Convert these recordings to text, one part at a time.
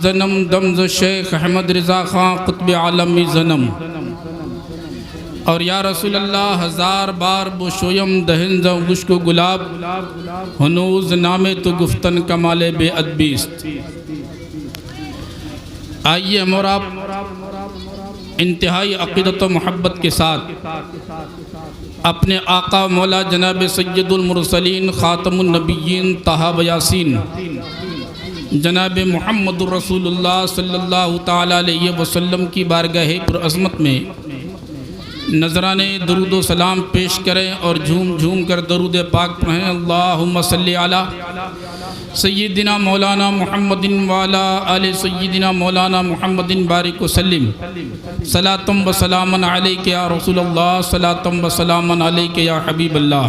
زنم دمز شیخ احمد رضا خان قطب عالمی زنم اور یا رسول اللہ ہزار بار بشویم دہنز گشک و گلاب ہنوز نام تو گفتن کمال بے ادبیست۔ آئیے ہم اور آپ انتہائی عقیدت و محبت کے ساتھ اپنے آقا مولا جناب سید المرسلین خاتم النبیین طہ و یاسین جناب محمد الرسول اللہ صلی اللہ تعالیٰ علیہ وسلم کی بارگاہ پرعظمت میں نذرانے درود و سلام پیش کریں اور جھوم جھوم کر درود پاک پڑھیں۔ اللہم صلی علی سیدنا مولانا محمد وعلی آل سیدنا مولانا محمد بارک وسلم صلاۃ و سلام علیک یا رسول اللہ صلاۃ و سلام علیک یا حبیب اللہ۔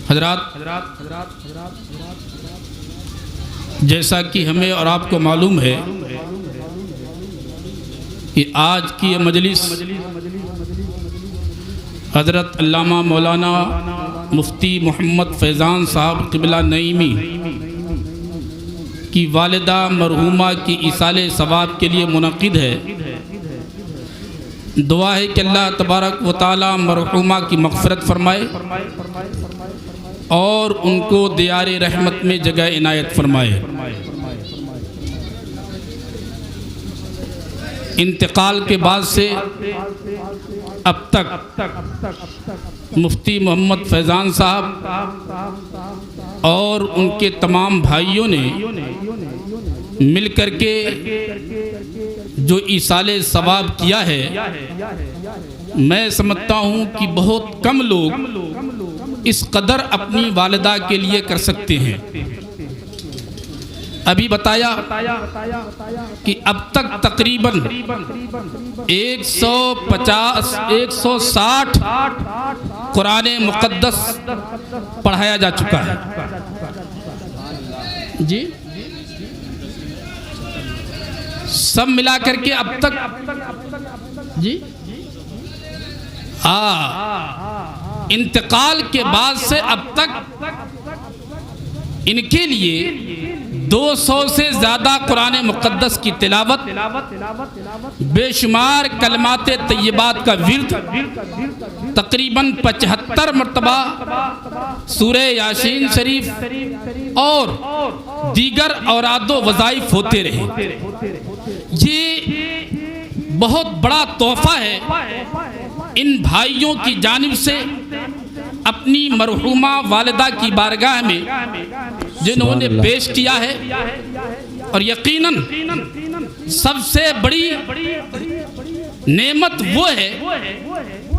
حضرات، جیسا کہ ہمیں اور آپ کو معلوم ہے کہ آج کی یہ مجلس حضرت علامہ مولانا مفتی محمد فیضان صاحب قبلہ نعیمی کی والدہ مرحومہ کی ایصال ثواب کے لیے منعقد ہے۔ دعا ہے کہ اللہ تبارک و تعالی مرحومہ کی مغفرت فرمائے اور ان کو دیار رحمت میں جگہ عنایت فرمائے۔ انتقال کے بعد سے اب تک مفتی محمد فیضان صاحب اور ان کے تمام بھائیوں نے مل کر کے جو ایصال ثواب کیا ہے، میں سمجھتا ہوں کہ بہت کم لوگ اس قدر اپنی والدہ کے لیے کر سکتے ہیں۔ ابھی بتایا کہ اب تک تقریباً 160 قرآن مقدس پڑھایا جا چکا ہے۔ جی سب ملا کر کے اب تک جی انتقال کے بعد سے اب تک ان کے لیے 200 سے زیادہ قرآن مقدس کی تلاوت، بے شمار کلمات طیبات کا ورد، تقریباً 75 مرتبہ سورہ یاسین شریف اور دیگر اوراد و وظائف ہوتے رہے۔ یہ بہت بڑا تحفہ ہے ان بھائیوں کی جانب سے اپنی مرحومہ والدہ کی بارگاہ میں جنہوں نے پیش کیا ہے، اور یقیناً سب سے بڑی نعمت وہ ہے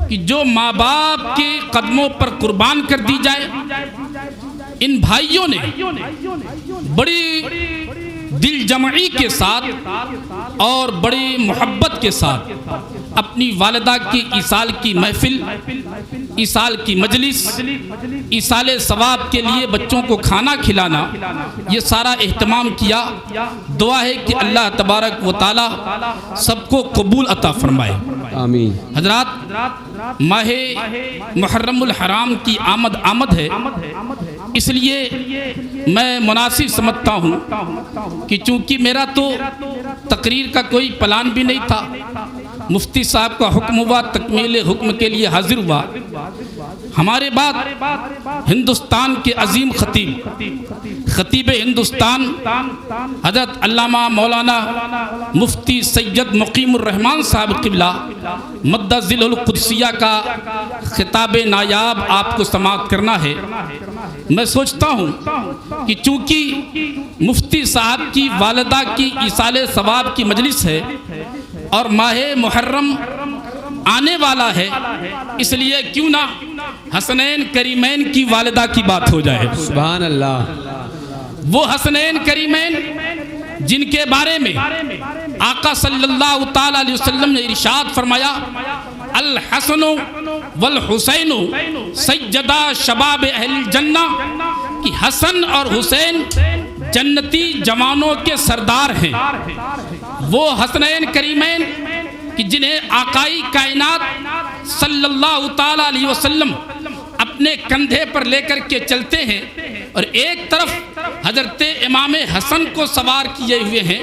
کہ جو ماں باپ کے قدموں پر قربان کر دی جائے۔ ان بھائیوں نے بڑی دل جمعی کے ساتھ اور بڑی محبت کے ساتھ اپنی والدہ کی ایصال کی محفل، ایصال کی مجلس، ایصال ثواب کے لیے بچوں کو کھانا کھلانا، یہ سارا اہتمام کیا۔ دعا ہے کہ اللہ تبارک و تعالی سب کو قبول عطا فرمائے، آمین۔ حضرات، ماہ محرم الحرام کی آمد ہے، اس لیے میں مناسب سمجھتا ہوں کہ چونکہ میرا تو تقریر کا کوئی پلان بھی نہیں تھا، مفتی صاحب کا حکم ہوا، تکمیل حکم کے لیے حاضر ہوا۔ ہمارے بعد ہندوستان کے عظیم خطیب ہندوستان حضرت علامہ مولانا مفتی سید مقیم الرحمان صاحب قبلہ مدہ ذیل القدسیہ کا خطاب نایاب آپ کو سماعت کرنا ہے۔ میں سوچتا ہوں کہ چونکہ مفتی صاحب کی والدہ کی ایصال ثواب کی مجلس ہے اور ماہ محرم آنے والا ہے، اس لیے کیوں نہ حسنین کریمین کی والدہ کی بات ہو جائے۔ سبحان اللہ۔ وہ حسنین کریمین جن کے بارے میں آقا صلی اللہ تعالیٰ علیہ وسلم نے ارشاد فرمایا، الحسن والحسین سیدہ شباب اہل الجنہ، کہ حسن اور حسین جنتی جوانوں کے سردار ہیں۔ وہ حسنین کریمین کہ جنہیں آقائی کائنات صلی اللہ تعالیٰ علیہ وسلم اپنے کندھے پر لے کر کے چلتے ہیں، اور ایک طرف حضرت امام حسن کو سوار کیے ہوئے ہیں،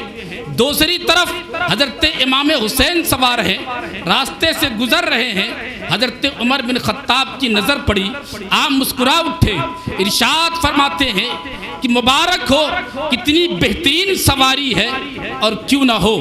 دوسری طرف حضرت امام حسین سوار ہیں، راستے سے گزر رہے ہیں، حضرت عمر بن خطاب کی نظر پڑی، آپ مسکرا اٹھے، ارشاد فرماتے ہیں کہ مبارک ہو، کتنی بہترین سواری ہے، اور کیوں نہ ہو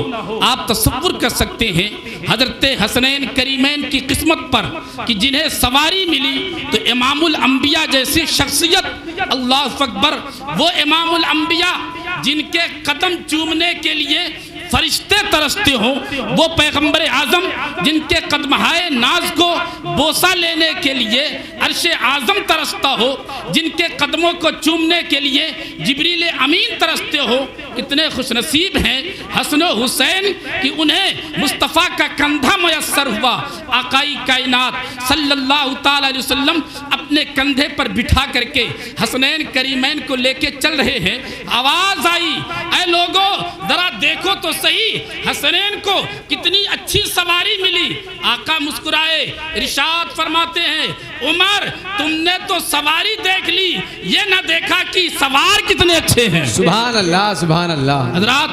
آپ تصور کر سکتے ہیں حضرت حسنین کریمین کی قسمت پر کہ جنہیں سواری ملی تو امام الانبیاء جیسی شخصیت، اللہ اکبر، وہ امام الانبیاء جن کے قدم چومنے کے لیے فرشتے ترستے ہوں، وہ پیغمبر اعظم جن کے قدمہائے ناز کو بوسہ لینے کے لیے عرش اعظم ترستا ہو، جن کے قدموں کو چومنے کے لیے جبریل امین ترستے ہو، اتنے خوش نصیب ہیں حسن و حسین کہ انہیں مصطفیٰ کا کندھا میسر ہوا۔ آقائی کائنات صلی اللہ تعالیٰ علیہ وسلم اپنے کندھے پر بٹھا کر کے حسنین کریمین کو لے کے چل رہے ہیں، آواز آئی، اے لوگو ذرا دیکھو تو صحیح حسنین کو کتنی اچھی سواری ملی۔ آقا مسکرائے، ارشاد فرماتے ہیں عمر تم نے تو سواری دیکھ لی، یہ نہ دیکھا کہ سوار کتنے اچھے ہیں۔ سبحان اللہ سبحان اللہ۔ حضرات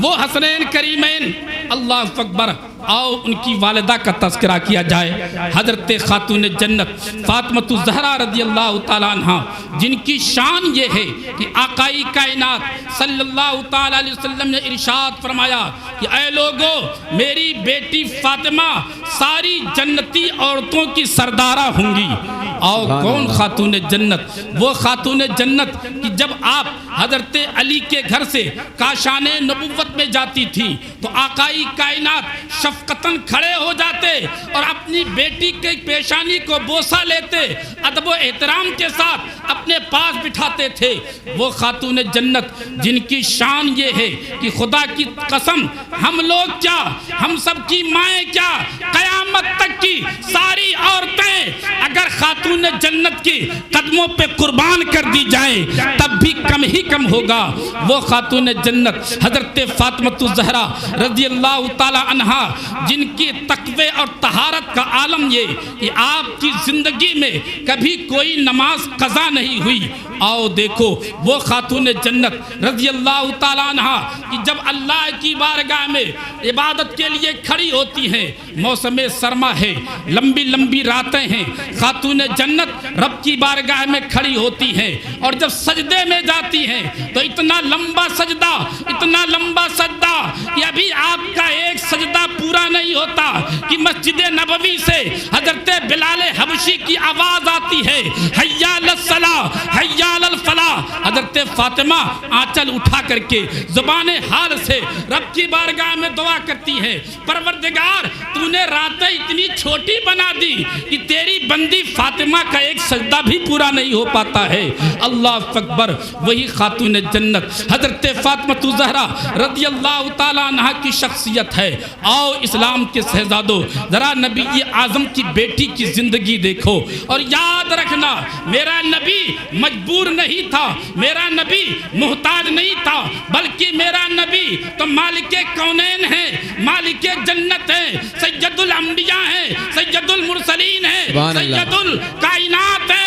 وہ حسنین کریمین، اللہ اکبر، آؤ ان کی والدہ کا تذکرہ کیا جائے، حضرت خاتون جنت فاطمہ الزہرا رضی اللہ تعالیٰ عنہ، جن کی شان یہ ہے کہ آقائی کائنات صلی اللہ تعالیٰ علیہ وسلم نے ارشاد فرمایا کہ اے لوگو میری بیٹی فاطمہ ساری جنتی عورتوں کی سردارہ ہوں گی۔ آؤ کون خاتون جنت؟ وہ خاتون جنت کہ جب آپ حضرت علی کے گھر سے کاشان نبوت میں جاتی تھی تو آقائی کائنات شفقتاً کھڑے ہو جاتے اور اپنی بیٹی کے پیشانی کو بوسہ لیتے، ادب و احترام کے ساتھ اپنے پاس بٹھاتے تھے۔ وہ خاتون جنت جن کی شان یہ ہے کہ خدا کی قسم ہم لوگ کیا، ہم سب کی مائیں کیا، قیامت تک کی ساری عورتیں اگر خاتون جنت کی قدموں پہ قربان کر دی جائیں تب بھی کم ہی کم ہوگا۔ وہ خاتون جنت حضرت فاطمہ الزہرا رضی اللہ تعالی عنہا جن کی تقوی اور طہارت کا عالم یہ کہ آپ کی زندگی میں کبھی کوئی نماز قضا نہیں ہوئی۔ آؤ دیکھو وہ خاتون جنت رضی اللہ تعالی عنہا کہ جب اللہ کی بارگاہ میں عبادت کے لیے کھڑی ہوتی ہیں، موسم سرما ہے، لمبی لمبی راتیں ہیں، خاتون جنت رب کی بارگاہ میں کھڑی ہوتی ہیں اور جب سجدے میں جاتی ہیں تو اتنا لمبا سجدہ، اتنا لمبا سجدہ کہ ابھی آپ کا ایک سجدہ پورا نہیں ہوتا کہ مسجد نبوی سے حضرت بلال حبشی کی آواز آتی ہے، حی علی الصلاۃ حی علی الفلاح۔ حضرت فاطمہ آنچل اٹھا کر کے زبان حال سے رب کی بارگاہ میں دعا کرتی ہے، پروردگار تو نے راتیں اتنی چھوٹی بنا دی کہ تیری بندی فاطمہ کا ایک سجدہ بھی پورا نہیں ہو پاتا ہے۔ اللہ اکبر، وہی خاتون جنت حضرت فاطمہ الزہرا رضی اللہ تعالیٰ عنہ کی شخصیت ہے۔ آؤ اسلام کے شہزادوں ذرا نبی اعظم کی بیٹی کی زندگی دیکھو اور یاد رکھنا میرا نبی مجبور نہیں تھا، میرا نبی محتاج نہیں تھا، بلکہ میرا نبی تو مالک کونین ہے، مالک جنت ہے، سید الانبیاء ہے، سید المرسلین ہے، سید الکائنات ہے۔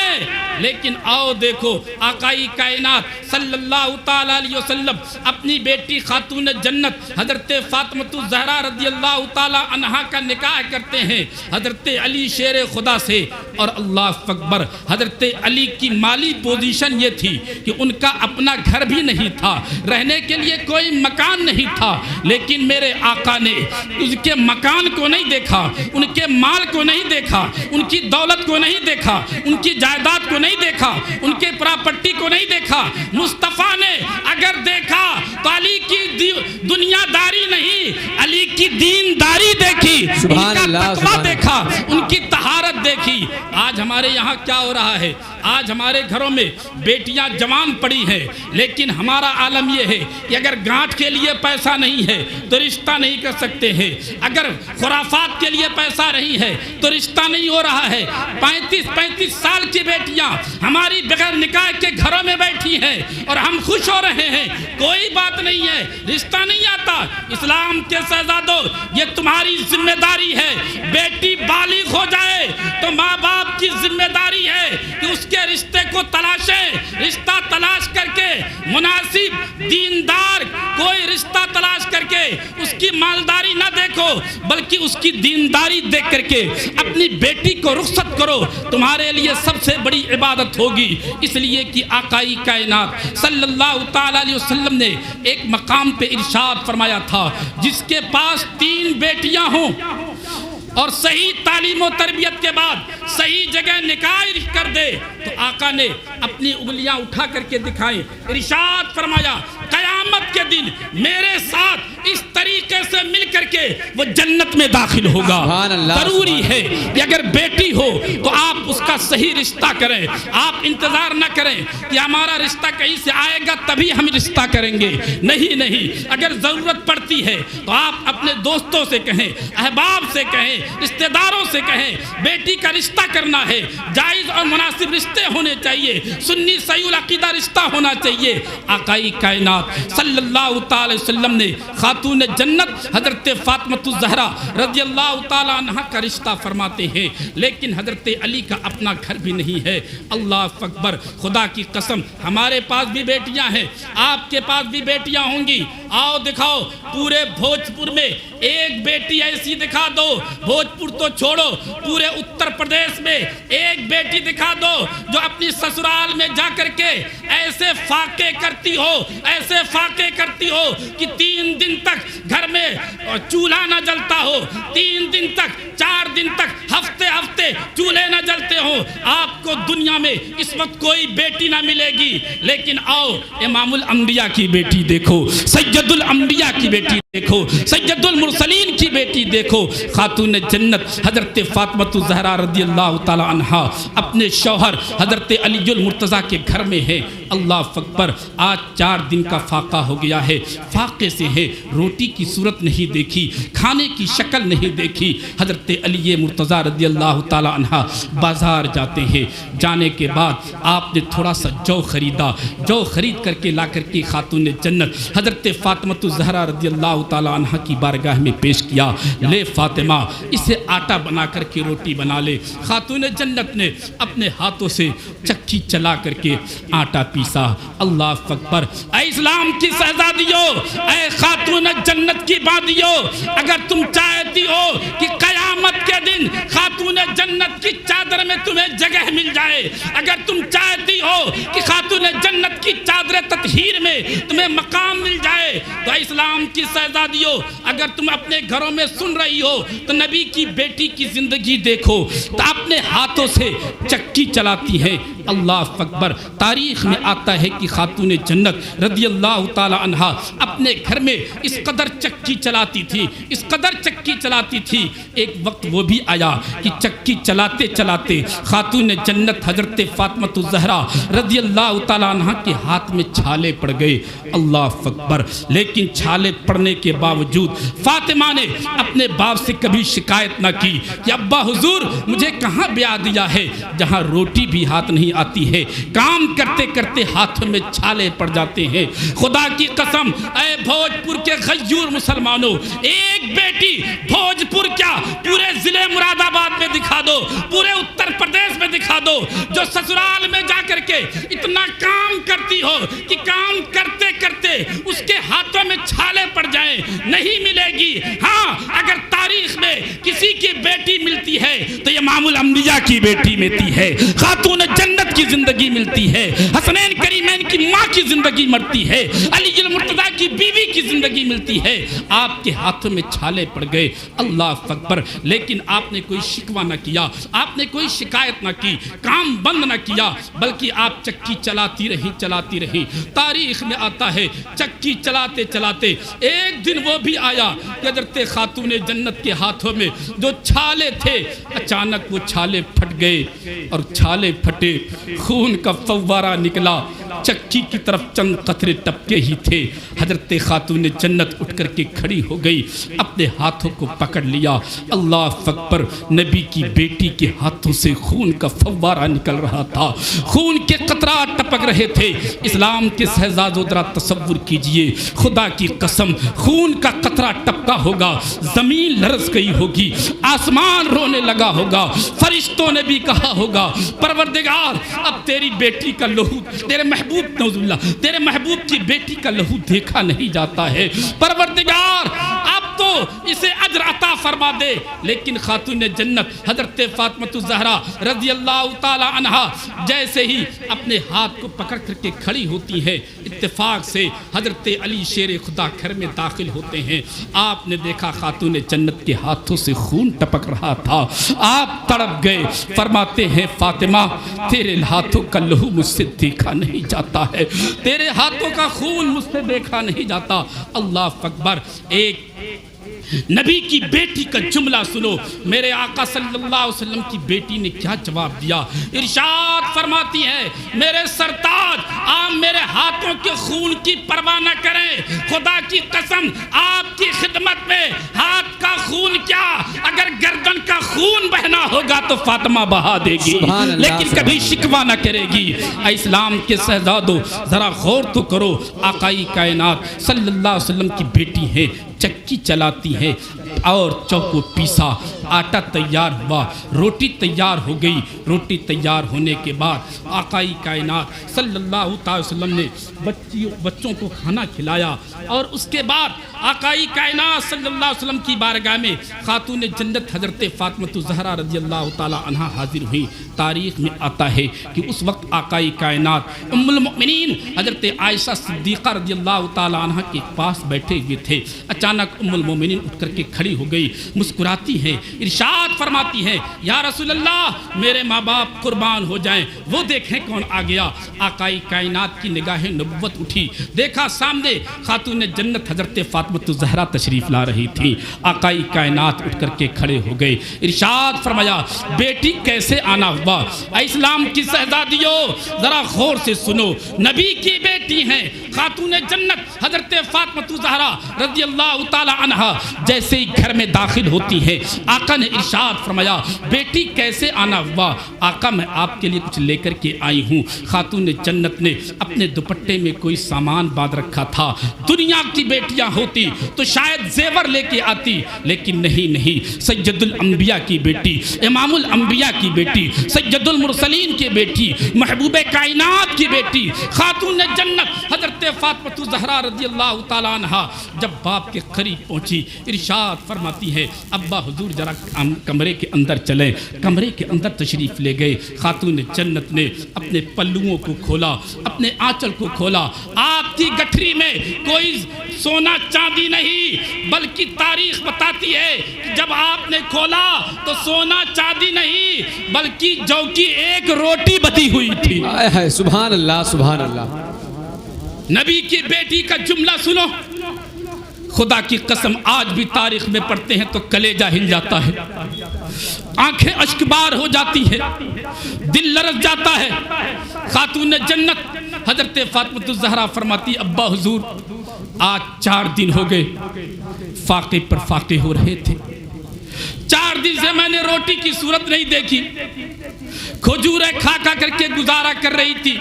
لیکن آؤ دیکھو آقائی کائنات صلی اللہ تعالیٰ علیہ وسلم اپنی بیٹی خاتون جنت حضرت فاطمہ الزہرا رضی اللہ تعالیٰ عنہا کا نکاح کرتے ہیں حضرت علی شیر خدا سے، اور اللہ اکبر حضرت علی کی مالی پوزیشن یہ تھی کہ ان کا اپنا گھر بھی نہیں تھا، رہنے کے لیے کوئی مکان نہیں تھا، لیکن میرے آقا نے ان کے مکان کو نہیں دیکھا، ان کے مال کو نہیں دیکھا، ان کی دولت کو نہیں دیکھا، ان کی جائیداد کو نہیں دیکھا، ان کے پراپرٹی کو نہیں دیکھا۔ مصطفیٰ نے اگر دیکھا تو علی کی دنیا داری نہیں، علی کی دین داری دیکھی، ان کا تقوی دیکھا، ان کی طہارت دیکھی۔ آج ہمارے یہاں کیا ہو رہا ہے؟ آج ہمارے گھروں میں بیٹیاں جوان پڑی ہیں، لیکن ہمارا عالم یہ ہے کہ اگر گانٹھ کے لیے پیسہ نہیں ہے تو رشتہ نہیں کر سکتے ہیں، اگر خرافات کے لیے پیسہ نہیں ہے تو رشتہ نہیں ہو رہا ہے۔ 35 سال کی بیٹیاں ہماری بغیر نکاح کے گھروں میں بیٹھی ہیں اور ہم خوش ہو رہے ہیں، کوئی بات نہیں ہے، رشتہ نہیں آتا۔ اسلام کے شہزادوں یہ تمہاری ذمہ داری ہے، بیٹی بالغ ہو جائے تو ماں باپ کی ذمہ داری ہے کہ اس کے رشتے کو تلاشیں، رشتہ تلاش کر کے مناسب دیندار کوئی رشتہ تلاش کر کے اس کی مالداری نہ دیکھو بلکہ اس کی دینداری دیکھ کر کے اپنی بیٹی کو رخصت کرو، تمہارے لیے سب سے بڑی عبادت ہوگی۔ اس لیے کہ آقائی کائنات صلی اللہ تعالیٰ علیہ وسلم نے ایک مقام پہ ارشاد فرمایا تھا، جس کے پاس 3 بیٹیاں ہوں اور صحیح تعلیم و تربیت کے بعد صحیح جگہ نکاح کر دے تو آقا نے اپنی انگلیاں اٹھا کر کے دکھائیں، ارشاد فرمایا قیامت کے دن میرے ساتھ اس طریقے سے مل کر کے وہ جنت میں داخل ہوگا۔ ضروری ہے کہ اگر بیٹی ہو تو آپ اس کا صحیح رشتہ کریں، آپ انتظار نہ کریں کہ ہمارا رشتہ کہیں سے آئے گا تبھی ہم رشتہ کریں گے، نہیں، اگر ضرورت پڑتی ہے تو آپ اپنے دوستوں سے کہیں، احباب سے کہیں، رشتہ داروں سے کہیں بیٹی کا رشتہ کرنا ہے، جائز اور مناسب رشتے ہونے چاہیے، سنی صحیح العقیدہ رشتہ ہونا چاہیے۔ آقائی کائنات صلی اللہ تعالی وسلم نے خاتون جنت حضرت فاطمہ الزہرا رضی اللہ تعالی عنہ کا رشتہ فرماتے ہیں، لیکن حضرت علی کا اپنا گھر بھی نہیں ہے۔ اللہ اکبر، خدا کی قسم ہمارے پاس بھی بیٹیاں ہیں، آپ کے پاس بھی بیٹیاں ہوں گی، آؤ دکھاؤ پورے بھوجپور میں ایک بیٹی ایسی دکھا دو، بھوجپور تو چھوڑو پورے اتر پردیش میں ایک بیٹی دکھا دو جو اپنی سسرال میں جا کر کے ایسے فاقے کرتی ہو کہ 3 دن تک گھر میں چولہا نہ جلتا ہو، 3 دن تک 4 دن تک ہفتے چولہے نہ جلتے ہوں۔ آپ کو دنیا میں اس وقت کوئی بیٹی نہ ملے گی، لیکن آؤ امام الانبیاء کی بیٹی دیکھو، سید الانبیاء کی بیٹی دیکھو، سید المرسلین کی بیٹی دیکھو، خاتون جنت حضرت فاطمہ الزہرا رضی اللہ تعالی عنہا اپنے شوہر حضرت علی المرتضیٰ کے گھر میں ہے۔ اللہ اکبر، آج 4 دن کا فاقہ ہو گیا ہے، فاقے سے ہے، روٹی کی صورت نہیں دیکھی، کھانے کی شکل نہیں دیکھی۔ حضرت علی مرتضیٰ رضی اللہ تعالی عنہ بازار جاتے ہیں، جانے کے بعد آپ نے تھوڑا سا جو خریدا، جو خرید کر کے لا کر کے خاتون جنت حضرت فاطمہ الزہرا رضی اللہ تعالی عنہ کی بارگاہ میں پیش کیا، لے فاطمہ اسے آٹا بنا کر کے روٹی بنا لے۔ خاتون جنت نے اپنے ہاتھوں سے چکی چلا کر کے آٹا پیسا۔ اللہ اکبر، اے اسلام کی شہزادیوں، اے خاتون جنت کی بادیوں، اگر تم چاہتی ہو کہ قیامت کے دن خاتون جنت کی چادر میں تمہیں جگہ مل جائے، اگر تم چاہتی ہو کہ خاتون جنت کی چادر تطہیر میں تمہیں مقام مل جائے تو اسلام کی شہزادیوں، اگر تم اپنے گھروں میں سن رہی ہو تو نبی کی بیٹی کی زندگی دیکھو تو اپنے ہاتھوں سے چکی چلاتی ہے۔ اللہ اکبر، تاریخ میں آتا ہے کہ خاتون جنت رضی اللہ تعالی عنہ اپنے گھر میں اس قدر چکی چلاتی تھی، اس قدر چکی چلاتی تھی، ایک وقت وہ بھی آیا کہ چکی چلاتے چلاتے خاتون جنت حضرت فاطمہ الزہرا رضی اللہ تعالی عنہ کے ہاتھ میں چھالے پڑ گئے۔ اللہ اکبر، لیکن چھالے پڑنے کے باوجود فاطمہ نے اپنے باپ سے کبھی شکایت نہ کی کہ ابا حضور مجھے کہاں بیاہ دیا ہے جہاں روٹی بھی ہاتھ نہیں آتی ہے، کام کرتے کرتے ہاتھوں میں چھالے پڑ جاتے ہیں۔ خدا کی قسم، اے بھوجپور کے غیور مسلمانوں، ایک بیٹی بھوجپور کیا پورے ضلع مراد آباد میں دکھا دو، پورے اتر پردیش میں دکھا دو، جو سسرال میں جا کر کے اتنا کام کرتی ہو کہ کام کرتے کرتے اس کے ہاتھوں میں چھالے پڑ جائیں، نہیں ملے گی۔ ہاں، اگر تاریخ میں کسی کی بیٹی ملتی ہے تو امام الانبیاء کی بیٹی ملتی ہے، خاتون جنت کی زندگی ملتی ہے، حسنین کریمین کی ماں کی زندگی مرتی ہے، علی المرتضیٰ کی بیوی کی زندگی ملتی ہے۔ آپ کے ہاتھوں میں چھالے پڑ گئے، اللہ اکبر، لیکن آپ نے کوئی شکوہ نہ کیا، آپ نے کوئی شکایت نہ کی، کام بند نہ کیا، بلکہ آپ چکی چلاتی رہی۔ تاریخ میں آتا ہے چکی چلاتے چلاتے ایک دن وہ بھی آیا کہ حضرت خاتون جنت کے ہاتھوں میں جو چھالے تھے اچانک وہ چھالے پھٹ گئے، اور چھالے پھٹے، خون کا فوارہ نکلا، چکی کی طرف چند قطرے ٹپکے ہی تھے، حضرت خاتون جنت اٹھ کر کے کھڑی ہو گئی، اپنے ہاتھوں کو پکڑ لیا، اللہ اکبر، نبی کی بیٹی کے ہاتھوں سے خون کا فوارہ نکل رہا تھا، خون کے قطرات ٹپک رہے تھے۔ اسلام کے شہزادوں ذرا تصور کیجئے، خدا کی قسم خون کا قطرہ ٹپکا ہوگا، زمین لرز گئی ہوگی، آسمان رونے لگا ہوگا، فرشتوں نے بھی کہا ہوگا پروردگار اب تیری بیٹی کا لہو، تیرے محبوب نعوذ باللہ تیرے محبوب کی بیٹی کا لہو دیکھا نہیں جاتا ہے، پروردگار اب تو اسے اجر عطا فرما دے۔ لیکن خاتون جنت حضرت فاطمہ الزہرا رضی اللہ تعالی عنہا جیسے ہی اپنے ہاتھ کو پکڑ کر کے کھڑی ہوتی ہے، اتفاق سے حضرت علی شیر خدا گھر میں داخل ہوتے ہیں۔ آپ نے دیکھا خاتون جنت کے ہاتھوں سے خون ٹپک رہا تھا، آپ تڑپ گئے، فرماتے ہیں فاطمہ تیرے ہاتھوں کا لہو مجھ سے دیکھا نہیں جاتا ہے، تیرے ہاتھوں کا خون مجھ سے دیکھا نہیں جاتا۔ اللہ اکبر، ایک نبی کی بیٹی کا جملہ سنو، میرے آقا صلی اللہ علیہ وسلم کی بیٹی نے کیا جواب دیا، ارشاد فرماتی ہے میرے سرتاج آپ میرے ہاتھوں کے خون کی پرواہ نہ کریں، خدا کی قسم آپ کی خدمت میں ہاتھ کا خون کیا، اگر گردن کا خون بہنا ہوگا تو فاطمہ بہا دے گی، لیکن کبھی شکوہ نہ کرے گی۔ اسلام کے شہزادوں ذرا غور تو کرو، آقائی کائنات صلی اللہ علیہ وسلم کی بیٹی ہے، چکی چلاتی ہے اور چوکو پیسا، آٹا تیار ہوا، روٹی تیار ہو گئی، روٹی تیار ہونے کے بعد آقائی کائنات صلی اللہ تعالی وسلم نے بچوں کو کھانا کھلایا، اور اس کے بعد آقائی کائنات صلی اللہ علیہ وسلم کی بارگاہ میں خاتون جنت حضرت فاطمہ الزہرا رضی اللہ تعالی عنہا حاضر ہوئی۔ تاریخ میں آتا ہے کہ اس وقت آقائی کائنات ام المؤمنین حضرت عائشہ صدیقہ رضی اللہ تعالی عنہا کے پاس بیٹھے ہوئے تھے، اچانک ام المؤمنین اٹھ کر کے کھڑی ہو گئی، مسکراتی ہیں، ارشاد فرماتی ہیں یا رسول اللہ میرے ماں باپ قربان ہو جائیں، وہ دیکھیں کون آ گیا۔ آقائی کائنات کی نگاہ نبوت اٹھی، دیکھا سامنے خاتون جنت حضرت فاطمہ الزہرا تشریف لا رہی تھی، آقائی کائنات اٹھ کر کے کھڑے ہو گئے، ارشاد فرمایا بیٹی کیسے آنا ہوا۔ اسلام کی شہزادیوں ذرا غور سے سنو، نبی کی بیٹی ہیں خاتون جنت حضرت فاطمہ الزہرا رضی اللہ تعالی عنہا، جیسے ہی گھر میں داخل ہوتی ہے آقا نے ارشاد فرمایا بیٹی کیسے آنا ہوا۔ آقا میں آپ کے لیے کچھ لے کر کے آئی ہوں۔ خاتون جنت نے اپنے دوپٹے میں کوئی سامان باندھ رکھا تھا، دنیا کی بیٹیاں ہوتی تو شاید زیور لے کے آتی، لیکن نہیں، سید الانبیاء کی بیٹی، امام الانبیاء کی بیٹی، سید المرسلین کی بیٹی، محبوب کائنات کی بیٹی خاتون جنت حضرت فاطمہ الزہرا رضی اللہ تعالی عنہا جب باپ کے قریب پہنچی، ارشاد فرماتی ہے ابا حضور ذرا کمرے کے اندر چلیں، کمرے کے اندر تشریف لے گئے۔ خاتون جنت نے اپنے پلوؤں کو کھولا، اپنے آنچل کو کھولا، آپ کی گٹھری میں کوئی سونا چاندی نہیں، بلکہ تاریخ بتاتی ہے کہ جب آپ نے کھولا تو سونا چاندی نہیں بلکہ جو کی ایک روٹی بتی ہوئی تھی۔ سبحان اللہ سبحان اللہ۔ نبی کی بیٹی کا جملہ سنو، خدا کی قسم آج بھی تاریخ میں پڑھتے ہیں تو کلیجہ ہل جاتا ہے، آنکھیں اشکبار ہو جاتی ہے، دل لرز جاتا ہے۔ خاتون جنت حضرت فاطمہ الزہرا فرماتی ابا حضور آج 4 دن ہو گئے، فاقے پر فاقے ہو رہے تھے، 4 دن سے میں نے روٹی کی صورت نہیں دیکھی، کھجوریں کھا کر کے گزارا کر رہی تھی۔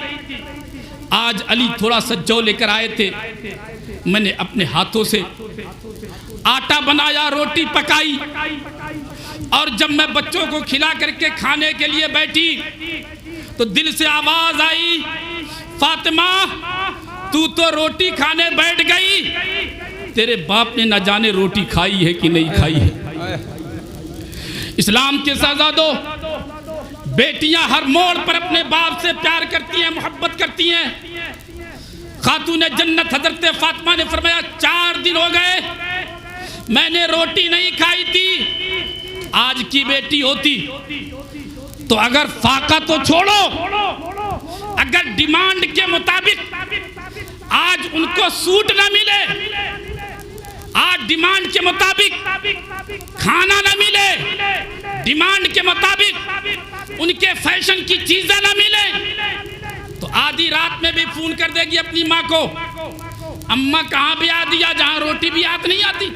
آج علی تھوڑا سا جو لے کر آئے تھے، میں نے اپنے ہاتھوں سے آٹا بنایا، روٹی پکائی، اور جب میں بچوں کو کھلا کر کے کھانے کے لیے بیٹھی تو دل سے آواز آئی فاطمہ تو روٹی کھانے بیٹھ گئی، تیرے باپ نے نہ جانے روٹی کھائی ہے کہ نہیں کھائی ہے۔ اسلام کے شہزادوں، بیٹیاں ہر موڑ پر اپنے باپ سے پیار کرتی ہیں، محبت کرتی ہیں۔ خاتون جنت حضرت فاطمہ نے فرمایا 4 دن ہو گئے میں نے روٹی نہیں کھائی تھی، آج کی بیٹی ہوتی تو اگر فاقہ تو چھوڑو، اگر ڈیمانڈ کے مطابق آج ان کو سوٹ نہ ملے، آج ڈیمانڈ کے مطابق کھانا نہ ملے، ڈیمانڈ کے مطابق ان کے فیشن کی چیزیں نہ ملیں، تو آدھی رات میں بھی فون کر دے گی اپنی ماں کو، اماں کہاں بیاہ دیا جہاں روٹی بھی ہاتھ نہیں آتی،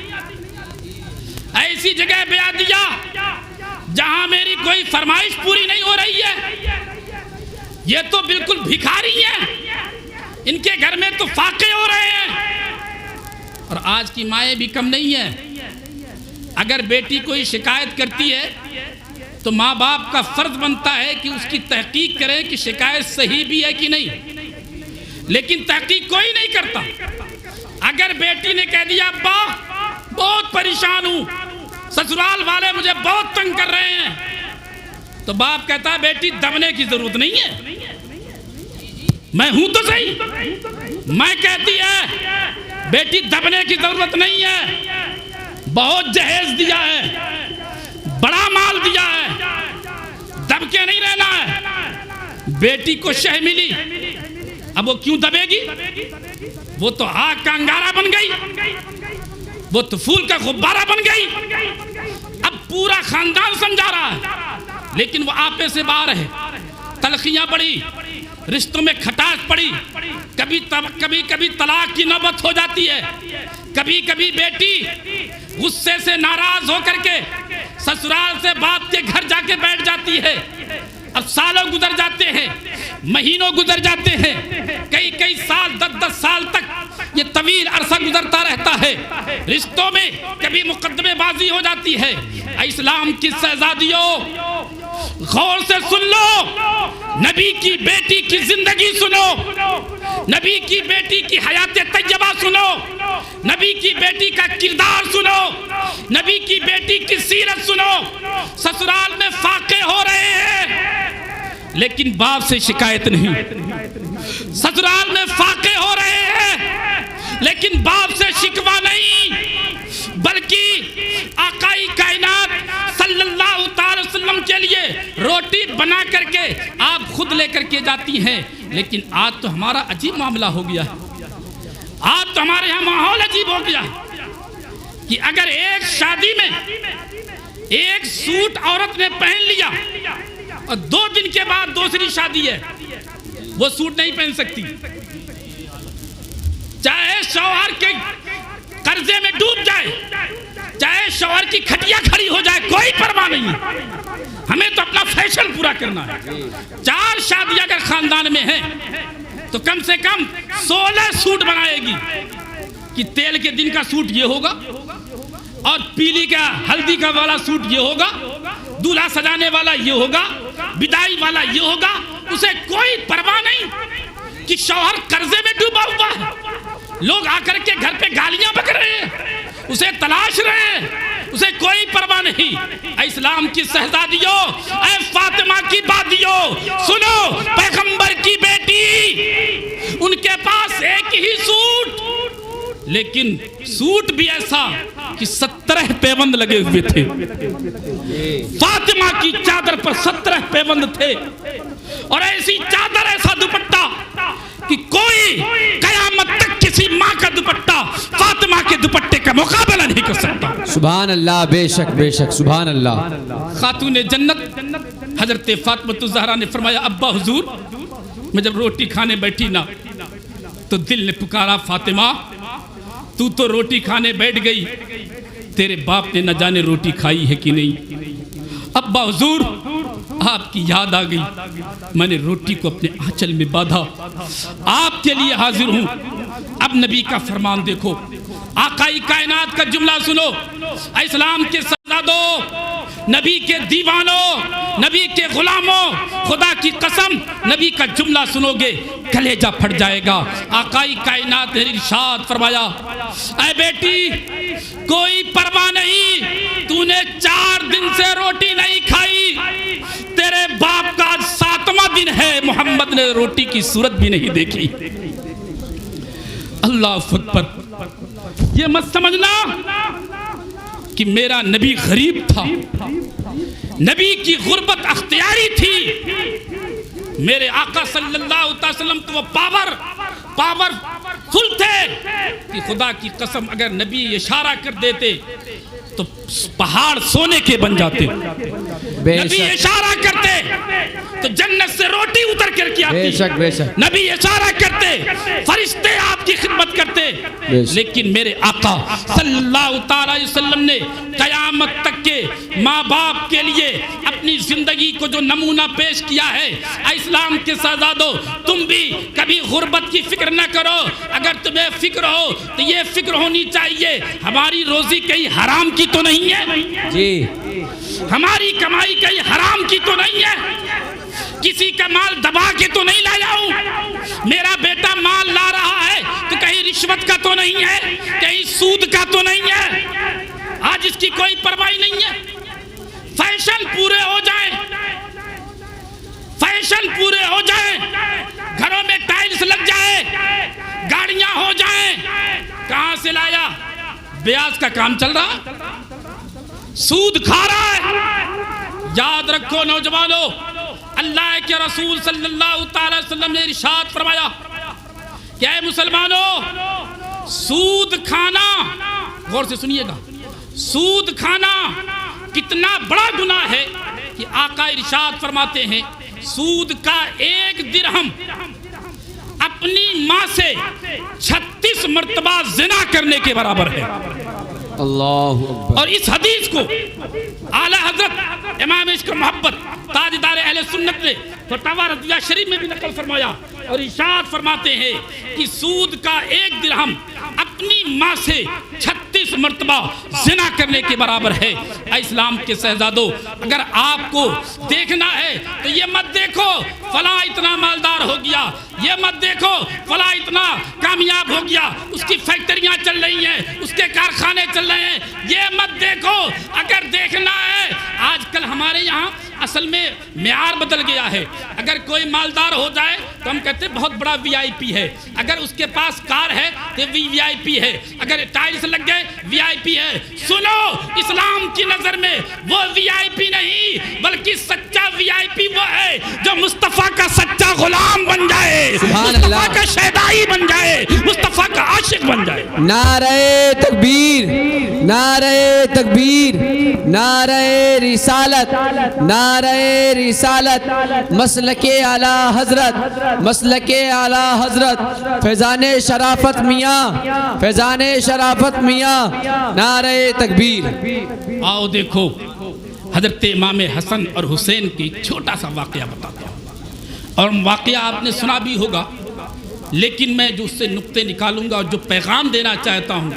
ایسی جگہ بیاہ دیا جہاں میری کوئی فرمائش پوری نہیں ہو رہی ہے، یہ تو بالکل بھکاری ہیں، ان کے گھر میں تو فاقے ہو رہے ہیں۔ اور آج کی مائیں بھی کم نہیں ہیں، اگر بیٹی کوئی شکایت کرتی ہے تو ماں باپ کا فرض بنتا ہے کہ اس کی تحقیق کریں کہ شکایت صحیح بھی ہے کہ نہیں، لیکن تحقیق کوئی نہیں کرتا۔ اگر بیٹی نے کہہ دیا ابا بہت پریشان ہوں، سسرال والے مجھے بہت تنگ کر رہے ہیں، تو باپ کہتا ہے بیٹی دبنے کی ضرورت نہیں ہے، میں ہوں تو صحیح، میں کہتی ہے بیٹی دبنے کی ضرورت نہیں ہے، بہت جہیز دیا ہے، بڑا مال دیا ہے، دب کے نہیں رہنا ہے۔ بیٹی کو شہ ملی، اب وہ کیوں دبے گی؟ وہ تو آگ کا انگارہ بن گئی، وہ تو پھول کا غبارہ بن گئی، اب پورا خاندان سمجھا رہا ہے، لیکن وہ آپے سے باہر ہے، تلخیاں بڑھی، رشتوں میں کھٹاس پڑی، کبھی طلاق کی نوبت ہو جاتی ہے، کبھی بیٹی غصے سے ناراض ہو کر کے سسرال سے باپ کے گھر جا کے بیٹھ جاتی ہے۔ اب سالوں گزر جاتے ہیں، مہینوں گزر جاتے ہیں، کئی سال 10 سال تک یہ طویل عرصہ گزرتا رہتا ہے، رشتوں میں کبھی مقدمے بازی ہو جاتی ہے۔ اسلام کی شہزادیوں غور سے سن لو، نبی کی بیٹی کی زندگی سنو، نبی کی بیٹی کی حیات طیبہ سنو، نبی کی بیٹی کا کردار سنو، نبی کی بیٹی کی سیرت سنو۔ سسرال میں فاقے ہو رہے ہیں لیکن باپ سے شکایت نہیں، سسرال میں فاقے ہو رہے ہیں لیکن باپ سے شکوہ نہیں، بلکہ آقائی کائنات صلی اللہ تعالی وسلم کے لیے روٹی بنا کر کے آپ خود لے کر کے جاتی ہیں۔ لیکن آج تو ہمارا عجیب معاملہ ہو گیا ہے، آج تو ہمارے یہاں ماحول عجیب ہو گیا کہ اگر ایک شادی میں ایک سوٹ عورت نے پہن لیا اور 2 دن کے بعد دوسری شادی ہے، وہ سوٹ نہیں پہن سکتی، چاہے شوہر کے قرضے میں ڈوب جائے، چاہے شوہر کی کھٹیا کھڑی ہو جائے، کوئی پرواہ نہیں ہے، ہمیں تو اپنا فیشن پورا کرنا ہے۔ 4 شادیاں اگر خاندان میں ہیں تو کم سے کم 16 سوٹ بنائے گی کہ تیل کے دن کا سوٹ یہ ہوگا، اور پیلی کا ہلدی کا والا سوٹ یہ ہوگا، دولہا سجانے والا یہ ہوگا، بدائی والا یہ ہوگا۔ اسے کوئی پرواہ نہیں کہ شوہر قرضے میں ڈوبا ہوا ہے، لوگ آ کر کے گھر پہ گالیاں بک رہے ہیں، اسے تلاش رہے ہیں، اسے کوئی پرواہ نہیں۔ اسلام کی شہزادیوں، اے فاطمہ کی بادیوں، سنو، پیغمبر کی بیٹی، ان کے پاس ایک ہی سوٹ، لیکن سوٹ بھی ایسا کہ 17 پیوند لگے ہوئے تھے، فاطمہ کی چادر پر 17 پیوند تھے، اور ایسی چادر، ایسا دوپٹہ کہ کوئی قیامت تک کسی ماں کا دوپٹہ فاطمہ کے دوپٹے کا مقابلہ نہیں کر سکتا۔ سبحان اللہ، بے شک بے شک، سبحان اللہ۔ خاتون جنت حضرت فاطمہ الزہرا نے فرمایا ابا حضور، میں جب روٹی کھانے بیٹھی نا تو دل نے پکارا فاطمہ تو روٹی کھانے بیٹھ گئی، تیرے باپ نے نہ جانے روٹی کھائی ہے کہ نہیں۔ ابا حضور آپ کی یاد آ گئی، میں نے روٹی کو اپنے آنچل میں باندھا، آپ کے لیے حاضر ہوں۔ اب نبی کا فرمان دیکھو، آقائی کائنات کا جملہ سنو، اسلام کے شہزادوں، نبی کے دیوانوں، نبی کے غلاموں، خدا کی قسم نبی کا جملہ سنو گے کلیجہ پھٹ جائے گا۔ آقائی کائنات نے ارشاد فرمایا، اے بیٹی کوئی پرواہ نہیں، تو نے 4 دن سے روٹی نہیں کھائی، تیرے باپ کا آج 7واں دن ہے، محمد نے روٹی کی صورت بھی نہیں دیکھی۔ اللہ اکبر۔ یہ مت سمجھنا کہ میرا نبی غریب تھا، نبی کی غربت اختیاری تھی، میرے آقا صلی اللہ علیہ وسلم تو وہ پاور فل تھے کہ خدا کی قسم اگر نبی اشارہ کر دیتے تو پہاڑ سونے کے بن جاتے. بے نبی شک اشارہ کرتے تو جنت سے روٹی اتر کر کے بے آتی. شک بے شک نبی اشارہ کرتے فرشتے آپ کی خدمت کرتے. بے شک. لیکن میرے آقا صلی اللہ تعالی علیہ وسلم نے قیامت تک کے ماں باپ کے لیے اپنی زندگی کو جو نمونہ پیش کیا ہے. اسلام کے شہزادوں تم بھی کبھی غربت کی فکر نہ کرو. اگر تمہیں فکر ہو تو یہ فکر ہونی چاہیے ہماری روزی کہیں حرام کی تو نہیں ہے, جی ہماری کمائی کہیں حرام کی تو نہیں ہے, کسی کا مال دبا کے تو نہیں لایا ہوں. میرا بیٹا مال لا رہا ہے تو کہیں رشوت کا تو نہیں ہے, کہیں سود کا تو نہیں ہے. آج اس کی کوئی پرواہ نہیں ہے. فیشن پورے ہو جائیں, فیشن پورے ہو جائیں, گھروں میں ٹائلز لگ جائے, گاڑیاں ہو جائیں, کہاں سے لایا؟ بیاض کا کام چل رہا, سود کھا رہا ہے. یاد رکھو نوجوانوں, اللہ کے رسول صلی اللہ تعالی وسلم نے ارشاد فرمایا کہ اے مسلمانوں, سود کھانا, غور سے سنیے گا, سود کھانا کتنا بڑا گناہ ہے کہ آقا ارشاد فرماتے ہیں سود کا 1 درہم اپنی ماں سے 36 مرتبہ زنا کرنے کے برابر ہے. اللہ اکبر. اور اس حدیث کو اعلی حضرت امام عشق محبت تاجدار اہل سنت نے فتاوی رضویہ شریف میں بھی نقل فرمایا اور ارشاد فرماتے ہیں کہ سود کا 1 درہم اپنی ماں سے 36 مرتبہ زنا کرنے کے برابر ہے. اسلام کے شہزادوں, اگر آپ کو دیکھنا ہے تو یہ مت دیکھو فلاں اتنا مالدار ہو گیا, یہ مت دیکھو فلاں اتنا کامیاب ہو گیا, اس کی فیکٹریاں چل رہی ہیں, اس کے کارخانے چل رہے ہیں, یہ مت دیکھو. اگر دیکھنا ہے, آج کل ہمارے یہاں اصل میں معیار بدل گیا ہے. اگر کوئی مالدار ہو جائے تو ہم کہتے ہیں بہت بڑا وی آئی پی ہے, اگر اس کے پاس کار ہے تو وی آئی پی ہے, اگر ٹائلز لگ گئے وی آئی پی ہے. سنو, اسلام کی نظر میں وہ وی آئی پی نہیں بلکہ سچا وی آئی پی وہ ہے جو مصطفیٰ کا سچا غلام بن جائے, مصطفیٰ کا شیدائی بن جائے, مصطفیٰ کا عاشق بن جائے. نعرہ تکبیر, نعرہ تکبیر, نعرہ رسالت, نعرہ رسالت, مسلک اعلی حضرت, مسلک اعلی حضرت فیضان شرافت میاں, فیضان شرافت میاں, نعرہ تکبیر. آؤ دیکھو حضرت امام حسن اور حسین کی چھوٹا سا واقعہ بتاتا ہوں, اور واقعہ آپ نے سنا بھی ہوگا, لیکن میں جو اس سے نقطے نکالوں گا اور جو پیغام دینا چاہتا ہوں,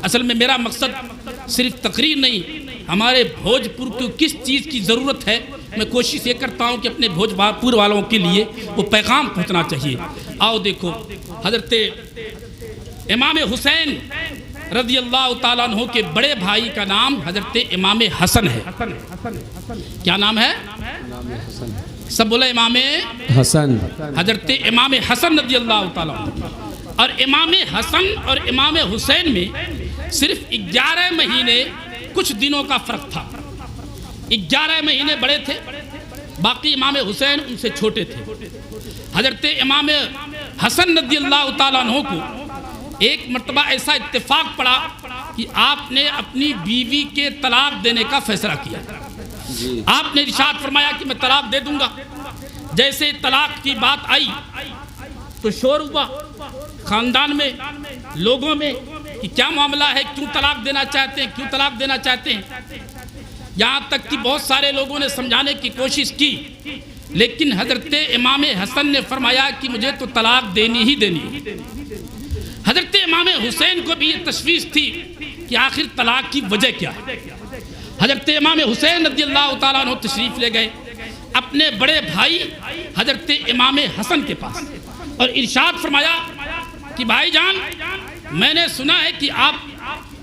اصل میں میرا مقصد صرف تقریر نہیں, ہمارے بھوجپور کو کس چیز کی ضرورت ہے, میں کوشش یہ کرتا ہوں کہ اپنے بھوجپور والوں کے لیے وہ پیغام پہنچنا چاہیے. آؤ دیکھو, حضرت امام حسین رضی اللہ تعالیٰ عنہ کے بڑے بھائی کا نام حضرت امام حسن ہے. کیا نام ہے؟ سب بولے امام حسن. حضرت امام حسن رضی اللہ تعالیٰ عنہ. اور امام حسن اور امام حسین میں صرف 11 مہینے کچھ دنوں کا فرق تھا. 11 مہینے بڑے تھے, باقی امام حسین ان سے چھوٹے تھے. حضرت امام حسن رضی اللہ تعالیٰ عنہ کو ایک مرتبہ ایسا اتفاق پڑا کہ آپ نے اپنی بیوی کے طلاق دینے کا فیصلہ کیا. آپ نے ارشاد فرمایا کہ میں طلاق دے دوں گا. جیسے طلاق کی بات آئی تو شور ہوا خاندان میں, لوگوں میں, کہ کیا معاملہ ہے, کیوں طلاق دینا چاہتے ہیں, کیوں طلاق دینا چاہتے ہیں. یہاں تک کہ بہت سارے لوگوں نے سمجھانے کی کوشش کی, لیکن حضرت امام حسن نے فرمایا کہ مجھے تو طلاق دینی ہی دینی ہے. حضرت امام حسین کو بھی یہ تشویش تھی کہ آخر طلاق کی وجہ کیا ہے. حضرت امام حسین رضی اللہ تعالیٰ عنہ تشریف لے گئے اپنے بڑے بھائی حضرت امام حسن کے پاس, اور ارشاد فرمایا کہ بھائی جان, میں نے سنا ہے کہ آپ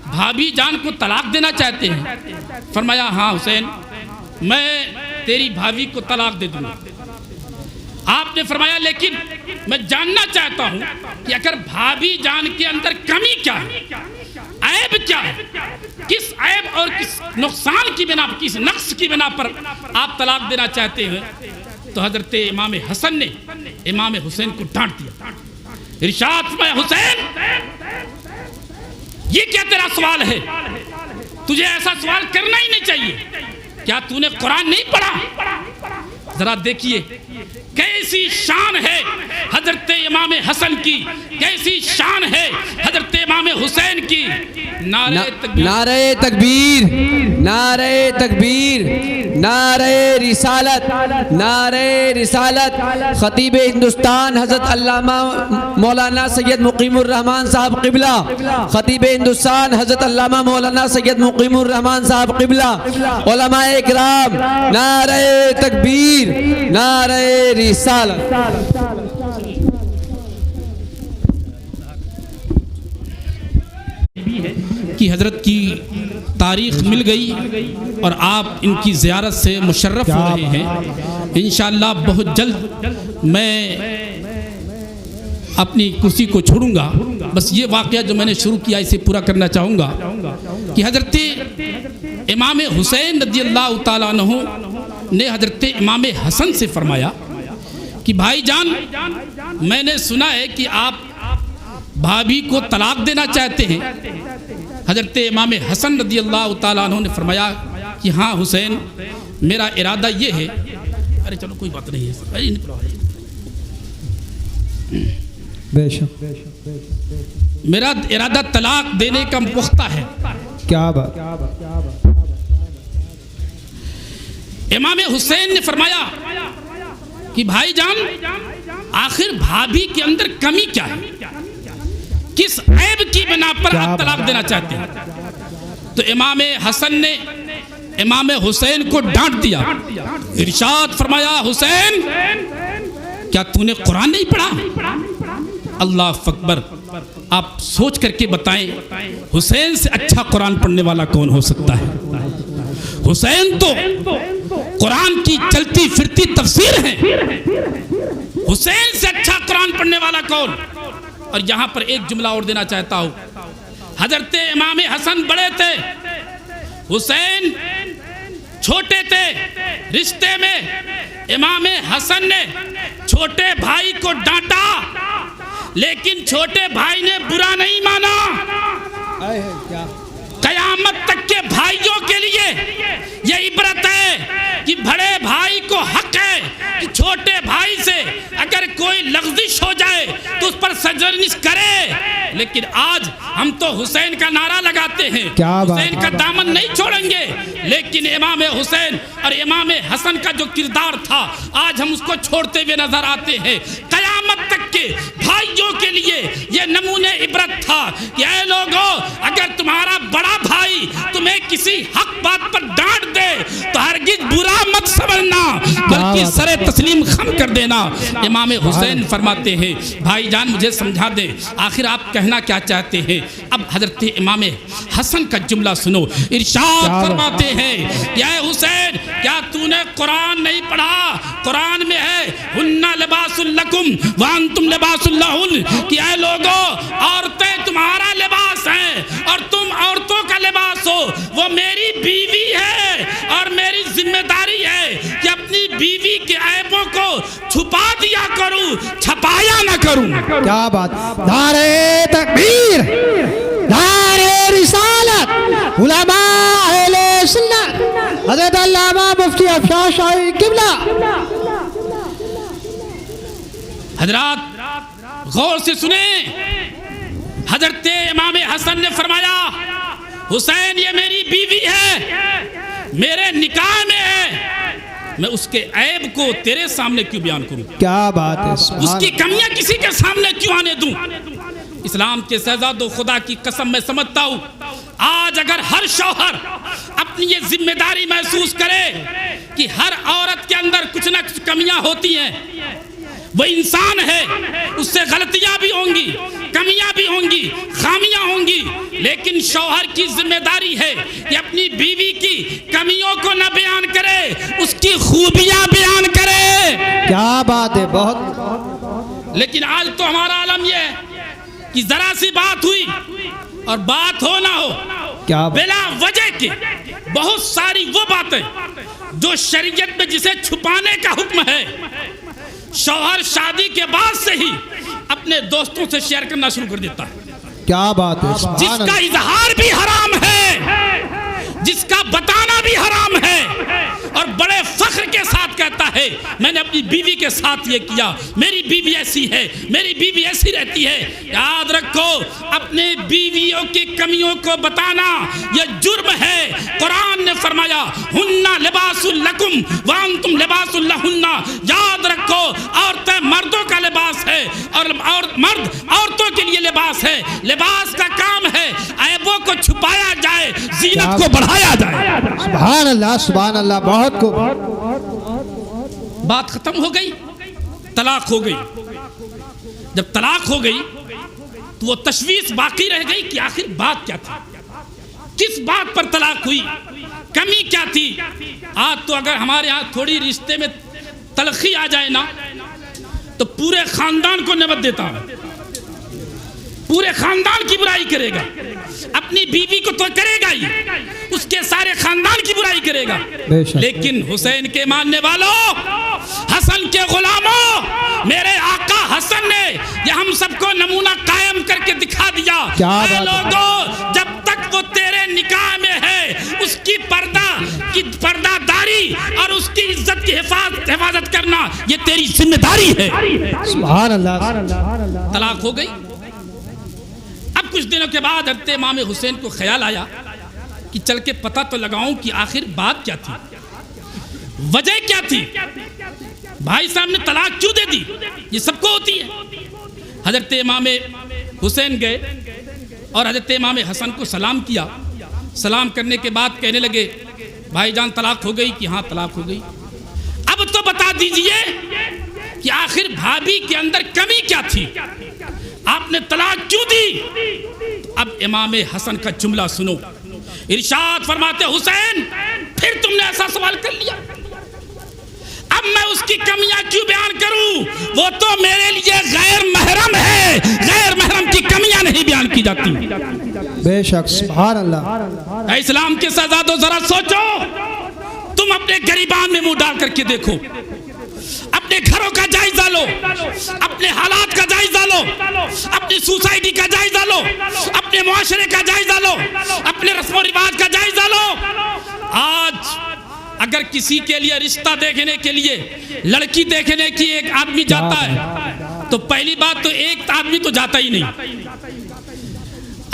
بھابھی جان کو طلاق دینا چاہتے ہیں. فرمایا ہاں حسین, میں تیری بھابھی کو طلاق دے دوں گا. آپ نے فرمایا لیکن میں جاننا چاہتا ہوں کہ اگر بھابھی جان کے اندر کمی کیا ہے, عیب کیا ہے, کس عیب اور کس نقصان کی بنا پر, کس نقص کی بنا پر آپ طلاق دینا چاہتے ہیں. تو حضرت امام حسن نے امام حسین کو ڈانٹ دیا. ارشاد فرمایا حسین, یہ کیا تیرا سوال ہے تجھے ایسا سوال کرنا ہی نہیں چاہیے. کیا تو نے قرآن نہیں پڑھا؟ ذرا دیکھیے کیسی شان ہے حضرت امام حسن کی، کیسی شان ہے حضرت امام حسین کی. نعرہ تکبیر، نعرہ تکبیر، نعرہ تکبیر، نعرہ رسالت، نعرہ رسالت. خطیب ہندوستان حضرت علامہ مولانا سید مقیم الرحمان صاحب قبلہ، خطیب ہندوستان حضرت علامہ مولانا سید مقیم الرحمان صاحب قبلہ، علماء اکرام نعرہ تکبیر، نعرہ رسالت. کی حضرت کی تاریخ مل گئی اور آپ ان کی زیارت سے مشرف ہو رہے ہیں. انشاءاللہ بہت جلد میں اپنی کرسی کو چھوڑوں گا. بس یہ واقعہ جو میں نے شروع کیا اسے پورا کرنا چاہوں گا کہ حضرت امام حسین رضی اللہ تعالیٰ عنہ نے حضرت امام حسن سے فرمایا کہ بھائی جان، میں نے سنا ہے کہ آپ بھابھی کو طلاق دینا چاہتے ہیں. حضرت امام حسن رضی اللہ تعالیٰ عنہ نے فرمایا کہ ہاں حسین، میرا ارادہ یہ ہے. ارے چلو کوئی بات نہیں ہے، بے شک میرا ارادہ طلاق دینے کا پختہ ہے. کیا بات. امام حسین نے فرمایا کہ بھائی جان، آخر بھابھی کے اندر کمی کیا ہے؟ کس عیب کی بنا پر آپ طلاق دینا چاہتے ہیں؟ تو امام حسن نے امام حسین کو ڈانٹ دیا، ارشاد فرمایا حسین کیا تو نے قرآن نہیں پڑھا؟ اللہ اکبر. آپ سوچ کر کے بتائیں حسین سے اچھا قرآن پڑھنے والا کون ہو سکتا ہے؟ حسین تو قرآن کی چلتی پھرتی تفسیر ہے. حسین سے اچھا قرآن پڑھنے والا کون؟ اور یہاں پر ایک جملہ اور دینا چاہتا ہوں. حضرت امام حسن بڑے تھے، حسین چھوٹے تھے. رشتے میں امام حسن نے چھوٹے بھائی کو ڈانٹا، لیکن چھوٹے بھائی نے برا نہیں مانا. قیامت تک کے بھائیوں کے لیے یہ عبرت ہے کہ بڑے بھائی کو حق ہے کہ چھوٹے بھائی سے اگر کوئی لغزش ہو جائے تو اس پر سرزنش کرے. لیکن آج ہم تو حسین کا نعرہ لگاتے ہیں، حسین کا دامن نہیں چھوڑیں گے. لیکن امام حسین اور امام حسن کا جو کردار تھا آج ہم اس کو چھوڑتے ہوئے نظر آتے ہیں. قیامت تک کے بھائیوں کے لیے یہ نمونہ عبرت تھا کہ اے لوگوں، اگر تمہارا بڑا بھائی تمہیں کسی حق بات پر ڈانٹ دے تو ہرگز برا مت سمجھنا، بلکہ سر تسلیم خم کر دینا. امام حسین فرماتے ہیں بھائی جان مجھے سمجھا دے آخر آپ کہنا کیا چاہتے ہیں. اب حضرت امام حسن کا جملہ سنو. ارشاد فرماتے ہیں کہ اے حسین کیا تو نے قرآن نہیں پڑھا؟ قرآن میں ہے ہن لباس لکم وانتم لباس لہن، کہ اے لوگوں عورتیں تمہارا لباس ہیں اور تم عورتوں کا لباس ہو. وہ میری بیوی ہے اور میری ذمہ داری ہے کہ اپنی بیوی کے عیبوں کو چھپا دیا کروں، چھپایا نہ کروں. کیا بات. نعرہ تکبیر، نعرہ رسالت. علماء اہل سنت حضرت علامہ مفتی افشار شاہی قبلہ. حضرات غور سے سنیں، حضرت امام حسن نے فرمایا حسین یہ میری بیوی ہے، میرے نکاح میں ہے، میں اس کے عیب کو تیرے سامنے کیوں بیان کروں؟ کیا بات ہے. اس کی کمیاں کسی کے سامنے کیوں آنے دوں؟ اسلام کے شہزادوں، خدا کی قسم میں سمجھتا ہوں آج اگر ہر شوہر اپنی یہ ذمہ داری محسوس کرے کہ ہر عورت کے اندر کچھ نہ کچھ کمیاں ہوتی ہیں، وہ انسان ہے، اس سے غلطیاں بھی ہوں گی، کمیاں بھی ہوں گی، خامیاں ہوں گی، لیکن شوہر کی ذمہ داری ہے کہ اپنی بیوی کی کمیوں کو نہ بیان کرے، اس کی خوبیاں بیان کرے. کیا بات ہے. بہت. لیکن آج تو ہمارا عالم یہ ہے کہ ذرا سی بات ہوئی اور بات ہو نہ ہو، کیا بلا وجہ کے بہت ساری وہ باتیں جو شریعت میں جسے چھپانے کا حکم ہے، شوہر شادی کے بعد سے ہی اپنے دوستوں سے شیئر کرنا شروع کر دیتا ہے. کیا بات ہے. جس کا اظہار بھی حرام ہے، جس کا بتانا بھی حرام ہے اور بڑے فخر کے ساتھ کہتا ہے میں نے اپنی بیوی کے ساتھ یہ کیا, میری بیوی ایسی ہے, میری بیوی ایسی رہتی ہے. یاد رکھو اپنے بیویوں کی کمیوں کو بتانا یہ جرم ہے. قرآن نے فرمایا ہن لباس لکم وانتم لباس لہن. یاد رکھو عورتیں مردوں کا لباس ہے اور مرد عورتوں کے لیے لباس ہے. لباس کا کام ہے عیبوں کو چھپایا جائے, زینت کو بڑھایا جائے. سبحان اللہ بہت کو. بات ختم ہو گئی, طلاق ہو گئی. جب طلاق ہو گئی تو وہ تشویش باقی رہ گئی کہ آخر بات کیا تھی, کس بات پر طلاق ہوئی, کمی کیا تھی. آج تو اگر ہمارے ہاں تھوڑی رشتے میں تلخی آ جائے نا تو پورے خاندان کو نوبت دیتا ہے, پورے خاندان کی برائی کرے گا. اپنی بیوی کو تو کرے گا ہی, اس کے سارے خاندان کی برائی کرے گا. لیکن حسین کے ماننے والوں, حسن کے غلاموں, میرے آقا حسن نے یہ ہم سب کو نمونہ قائم کر کے دکھا دیا. اے لوگوں, جب تک وہ تیرے نکاح میں ہے اس کی پردہ داری اور اس کی عزت کی حفاظت کرنا یہ تیری ذمہ داری ہے. سبحان اللہ. طلاق ہو گئی. اب کچھ دنوں کے بعد حضرت امام حسین کو خیال آیا کہ چل کے پتہ تو لگاؤں کہ آخر بات کیا تھی, وجہ کیا تھی, بھائی صاحب نے طلاق کیوں دے دی. یہ سب کو ہوتی ہے. حضرت امام حسین گئے اور حضرت امام حسن کو سلام کیا. سلام کرنے کے بعد کہنے لگے بھائی جان طلاق ہو گئی کہ ہاں طلاق ہو گئی. اب تو بتا دیجئے کہ آخر بھابھی کے اندر کمی کیا تھی, آپ نے طلاق کیوں دی. اب امام حسن کا جملہ سنو. ارشاد فرماتے حسین پھر تم نے ایسا سوال کر لیا, اب میں اس کی کمیاں کیوں بیان کروں, وہ تو میرے لیے غیر محرم ہے, غیر محرم کی کمیاں نہیں بیان کی جاتی. بے شک سبحان اللہ. اے اسلام کے شہزادوں ذرا سوچو, تم اپنے گریبان میں منہ ڈال کر کے دیکھو, اپنے گھروں کا جائزہ لو, اپنے حالات کا جائزہ لو, اپنی سوسائٹی کا جائزہ لو, اپنے معاشرے کا جائزہ لو, اپنے رسم و رواج کا جائزہ لو. آج اگر کسی کے لیے رشتہ دیکھنے کے لیے لڑکی دیکھنے کی ایک آدمی جاتا ہے تو پہلی بات تو ایک آدمی تو جاتا ہی نہیں.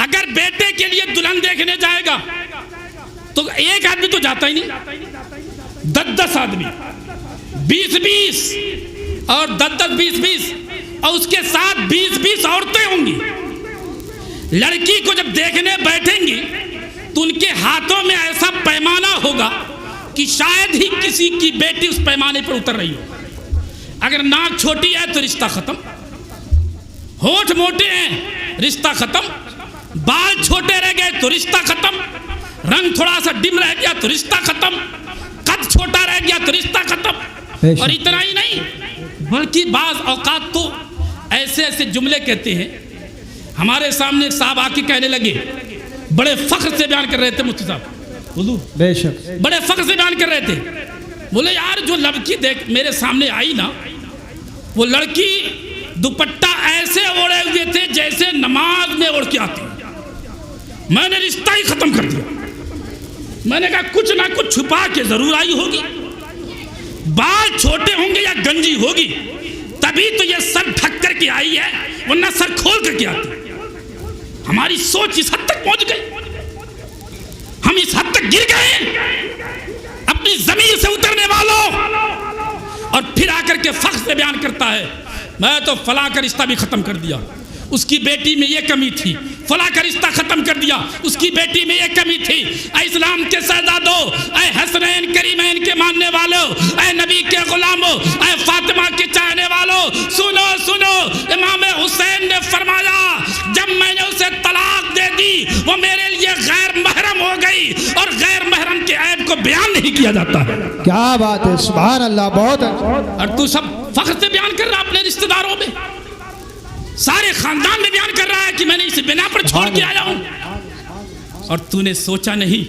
اگر بیٹے کے لیے دلہن دیکھنے جائے گا تو ایک آدمی تو جاتا ہی نہیں, 10 آدمی, 20 اور 10 اور اس کے ساتھ 20 عورتیں ہوں گی. لڑکی کو جب دیکھنے بیٹھیں گی تو ان کے ہاتھوں میں ایسا پیمانہ ہوگا کہ شاید ہی کسی کی بیٹی اس پیمانے پر اتر رہی ہو. اگر ناک چھوٹی ہے تو رشتہ ختم, ہونٹ موٹے ہیں رشتہ ختم, بال چھوٹے رہ گئے تو رشتہ ختم, رنگ تھوڑا سا ڈم رہ گیا تو رشتہ ختم, قد چھوٹا رہ گیا تو رشتہ ختم. اور اتنا ہی نہیں بلکہ بعض اوقات تو ایسے ایسے جملے کہتے ہیں. ہمارے سامنے ایک صاحب آ کے کہنے لگے, بڑے فخر سے بیان کر رہے تھے مفتی صاحب, حضور بے شک بڑے فخر سے بیان کر رہے تھے. بولے یار جو لڑکی دیکھ میرے سامنے آئی نا, وہ لڑکی دوپٹہ ایسے اوڑے ہوئے تھے جیسے نماز میں اوڑھ کے آتی. میں نے رشتہ ہی ختم کر دیا. میں نے کہا کچھ نہ کچھ چھپا کے ضرور آئی ہوگی, بال چھوٹے ہوں گے یا گنجی ہوگی تبھی تو یہ سر ڈھک کر کے آئی ہے, ورنہ سر کھول کر کے آتی. ہماری سوچ اس حد تک پہنچ گئی, ہم اس حد تک گر گئے اپنی زمین سے اترنے والوں. اور پھر آ کر کے فخر سے بیان کرتا ہے میں تو فلاں کا رشتہ بھی ختم کر دیا, اس کی بیٹی میں یہ کمی تھی, فلاں کا رشتہ ختم کر دیا, اس کی بیٹی میں یہ کمی تھی. اے اسلام کے شہزادوں, اے حسنین کریمین کے ماننے والوں, اے نبی کے غلاموں, اے فاطمہ کے چاہنے والوں, سنو سنو. امام حسین نے فرمایا جب میں نے اسے طلاق دے دی وہ میرے لیے غیر محرم ہو گئی, اور غیر محرم کے عیب کو بیان نہیں کیا جاتا ہے. کیا بات ہے, سبحان اللہ. بہت اور تو سب فخر سے بیان کر رہا اپنے رشتہ داروں میں, سارے خاندان میں بیان کر رہا ہے کہ میں نے اسے بنا پر چھوڑ کے آیا ہوں. اور تو نے سوچا نہیں,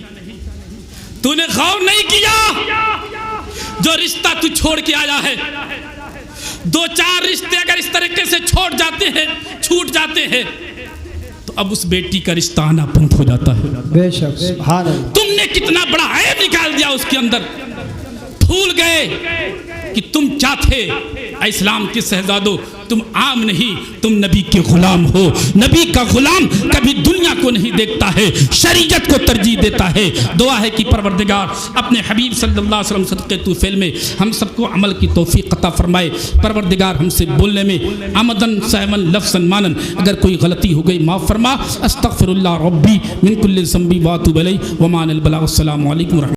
تو نے غور نہیں کیا جو رشتہ تو چھوڑ کے آیا ہے. 2-4 رشتے اگر اس طریقے سے چھوٹ جاتے ہیں, چھوٹ جاتے ہیں, تو تو اب اس بیٹی کا رشتہ آنا بند ہو جاتا ہے. بے شک سبحان اللہ. تم نے کتنا بڑا عیب نکال دیا اس کے اندر. بھول گئے کہ تم کیا تھے. اے اسلام کے شہزادوں، تم عام نہیں، تم نبی کے غلام ہو. نبی کا غلام کبھی دنیا کو نہیں دیکھتا ہے، شریعت کو ترجیح دیتا ہے. دعا ہے کہ پروردگار اپنے حبیب صلی اللہ علیہ وسلم صدقے طوفیل میں ہم سب کو عمل کی توفیق عطا فرمائے. پروردگار ہم سے بولنے میں عمدن سہون لفظاً مانن اگر کوئی غلطی ہو گئی معاف فرما. استغفر اللہ ربی من کل ذنب واتوب الیہ وما البلاغ. السلام علیکم ورحمۃ اللہ.